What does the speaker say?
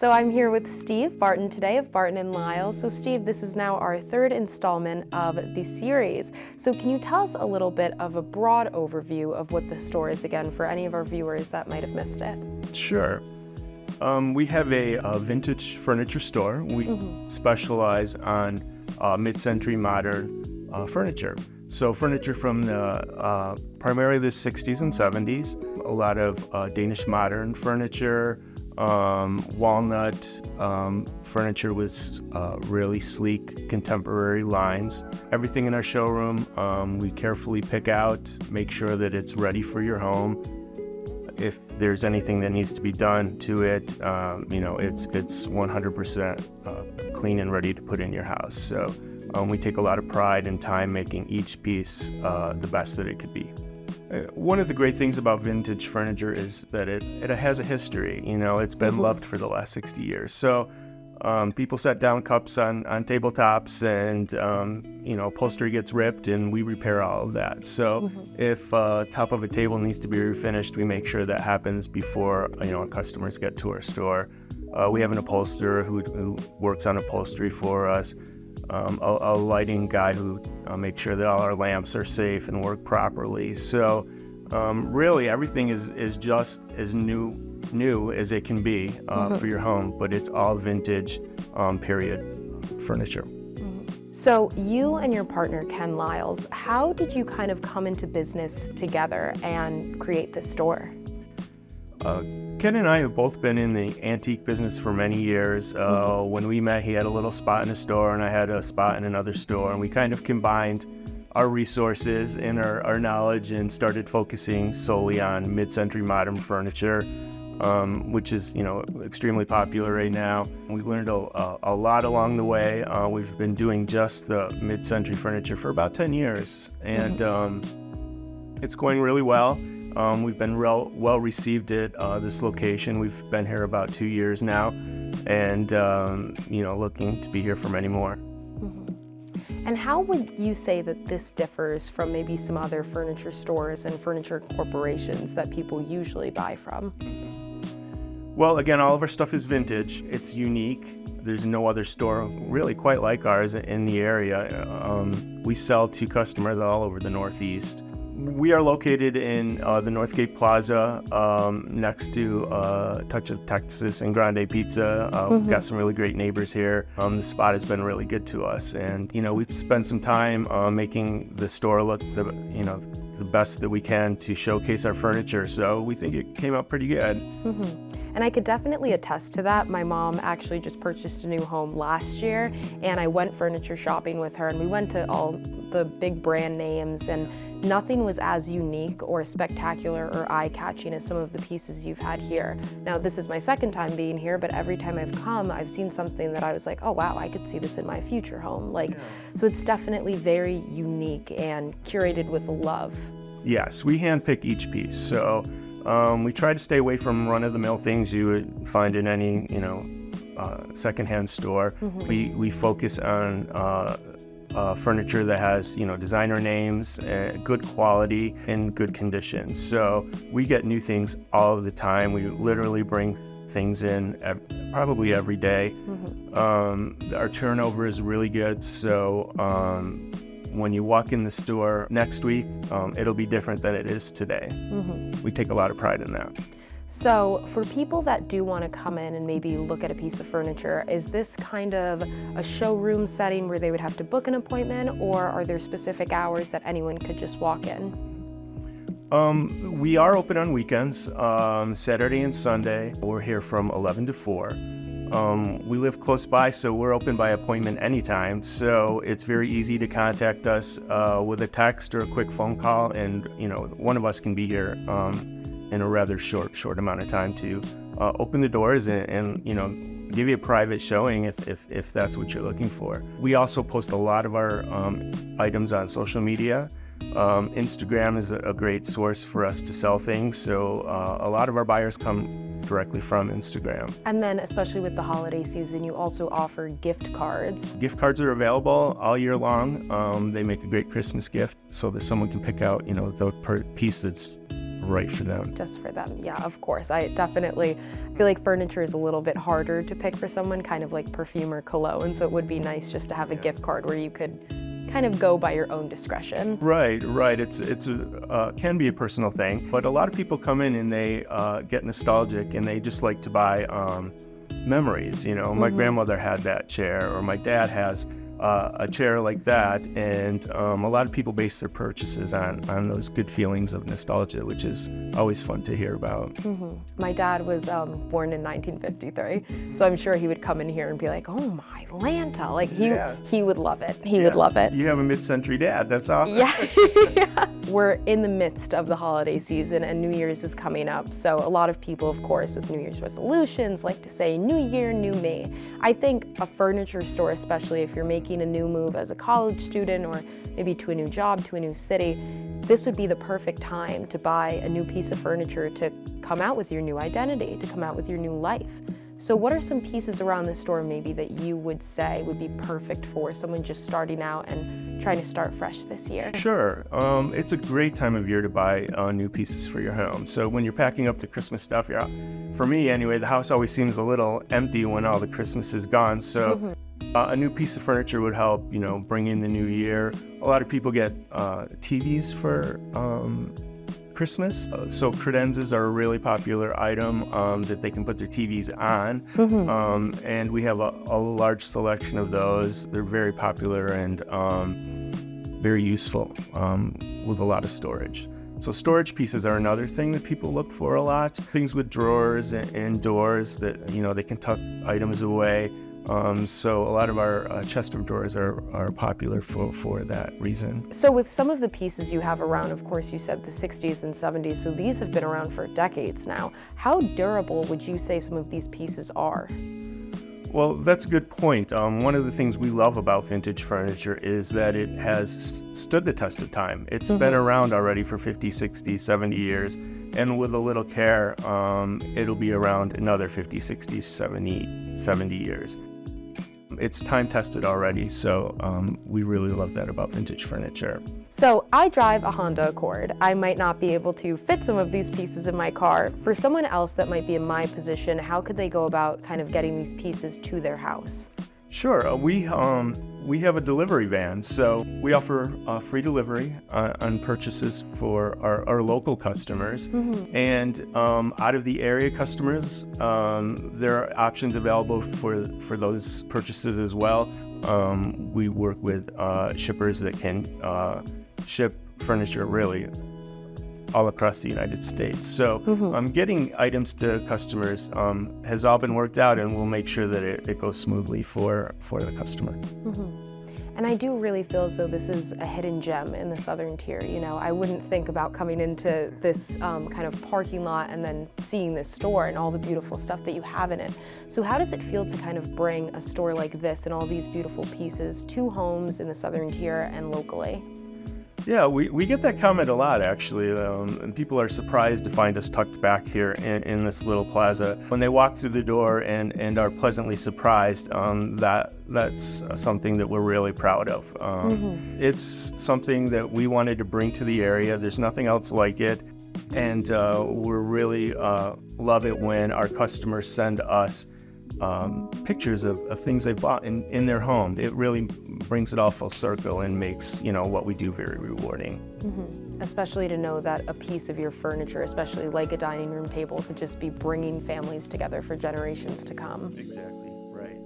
So I'm here with Steve Barton today of Barton and Lyles. So Steve, this is now our third installment of the series. So can you tell us a little bit of a broad overview of what the store is again for any of our viewers that might have missed it? Sure. We have a vintage furniture store. We specialize on mid-century modern furniture. So furniture from the primarily the 60s and 70s, a lot of Danish modern furniture, walnut furniture with really sleek contemporary lines. Everything in our showroom we carefully pick out, make sure that it's ready for your home. If there's anything that needs to be done to it, it's 100% clean and ready to put in your house. So we take a lot of pride and time making each piece the best that it could be. One of the great things about vintage furniture is that it has a history. It's been loved for the last 60 years. So people set down cups on tabletops and, upholstery gets ripped and we repair all of that. So if top of a table needs to be refinished, we make sure that happens before, our customers get to our store. We have an upholsterer who works on upholstery for us. A lighting guy who makes sure that all our lamps are safe and work properly. So really everything is just as new as it can be for your home, but it's all vintage period furniture. So you and your partner, Ken Lyles, how did you kind of come into business together and create this store? Ken and I have both been in the antique business for many years. When we met, he had a little spot in a store and I had a spot in another store, and we kind of combined our resources and our knowledge and started focusing solely on mid-century modern furniture, which is extremely popular right now. We learned a lot along the way. We've been doing just the mid-century furniture for about 10 years, and it's going really well. We've been well received at this location. We've been here about 2 years now, and looking to be here for many more. And how would you say that this differs from maybe some other furniture stores and furniture corporations that people usually buy from? Well, again, all of our stuff is vintage. It's unique. There's no other store really quite like ours in the area. We sell to customers all over the Northeast. We are located in the Northgate Plaza, next to Touch of Texas and Grande Pizza. We've got some really great neighbors here. The spot has been really good to us, and we've spent some time making the store look the best that we can to showcase our furniture. So we think it came out pretty good. And I could definitely attest to that. My mom actually just purchased a new home last year, and I went furniture shopping with her, and we went to all the big brand names, and nothing was as unique or spectacular or eye-catching as some of the pieces you've had here. Now, this is my second time being here, but every time I've come, I've seen something that I was like, oh wow, I could see this in my future home. So it's definitely very unique and curated with love. Yes, we handpick each piece. So we try to stay away from run-of-the-mill things you would find in any, secondhand store. We focus on furniture that has, designer names, good quality, and good condition. So we get new things all of the time. We literally bring things in probably every day. Our turnover is really good. So when you walk in the store next week, it'll be different than it is today. We take a lot of pride in that. So for people that do want to come in and maybe look at a piece of furniture, is this kind of a showroom setting where they would have to book an appointment, or are there specific hours that anyone could just walk in? We are open on weekends, Saturday and Sunday. We're here from 11 to 4. We live close by, so we're open by appointment anytime. So it's very easy to contact us with a text or a quick phone call, and one of us can be here in a rather short amount of time to open the doors and give you a private showing if that's what you're looking for. We also post a lot of our items on social media. Instagram is a great source for us to sell things, so a lot of our buyers come directly from Instagram. And then especially with the holiday season, you also offer gift cards. Gift cards are available all year long. They make a great Christmas gift so that someone can pick out the piece that's right for them. Just for them, yeah, of course. I feel like furniture is a little bit harder to pick for someone, kind of like perfume or cologne, so it would be nice just to have a gift card where you could kind of go by your own discretion. Right. It's can be a personal thing, but a lot of people come in and they get nostalgic and they just like to buy memories. My grandmother had that chair, or my dad has a chair like that, and a lot of people base their purchases on those good feelings of nostalgia, which is always fun to hear about. My dad was born in 1953, so I'm sure he would come in here and be like, "Oh my Lanta!" Like he would love it. He would love it. You have a mid-century dad. That's awesome. Yeah. We're in the midst of the holiday season, and New Year's is coming up. So a lot of people, of course, with New Year's resolutions like to say, "New year, new me." I think a furniture store, especially if you're making a new move as a college student or maybe to a new job, to a new city, this would be the perfect time to buy a new piece of furniture to come out with your new identity, to come out with your new life. So what are some pieces around the store maybe that you would say would be perfect for someone just starting out and trying to start fresh this year? Sure. It's a great time of year to buy new pieces for your home. So when you're packing up the Christmas stuff, for me anyway, the house always seems a little empty when all the Christmas is gone. So a new piece of furniture would help, bring in the new year. A lot of people get TVs for Christmas. So credenzas are a really popular item that they can put their TVs on. And we have a large selection of those. They're very popular and very useful with a lot of storage. So storage pieces are another thing that people look for a lot. Things with drawers and doors that, they can tuck items away. So a lot of our chest of drawers are popular for that reason. So with some of the pieces you have around, of course you said the 60s and 70s, so these have been around for decades now. How durable would you say some of these pieces are? Well, that's a good point. One of the things we love about vintage furniture is that it has stood the test of time. It's been around already for 50, 60, 70 years, and with a little care, it'll be around another 50, 60, 70 years. It's time tested already, so we really love that about vintage furniture. So I drive a Honda Accord. I might not be able to fit some of these pieces in my car. For someone else that might be in my position, how could they go about kind of getting these pieces to their house? Sure. We have a delivery van, so we offer free delivery on purchases for our local customers. And out of the area customers, there are options available for those purchases as well. We work with shippers that can ship furniture really all across the United States. So getting items to customers has all been worked out, and we'll make sure that it goes smoothly for the customer. And I do really feel as though this is a hidden gem in the southern tier. I wouldn't think about coming into this kind of parking lot and then seeing this store and all the beautiful stuff that you have in it. So how does it feel to kind of bring a store like this and all these beautiful pieces to homes in the southern tier and locally? Yeah, we get that comment a lot, actually, and people are surprised to find us tucked back here in this little plaza. When they walk through the door and are pleasantly surprised, that's something that we're really proud of. It's something that we wanted to bring to the area. There's nothing else like it, and we really love it when our customers send us pictures of things they bought in their home. It really brings it all full circle and makes what we do very rewarding. Especially to know that a piece of your furniture, especially like a dining room table, could just be bringing families together for generations to come. Exactly, right.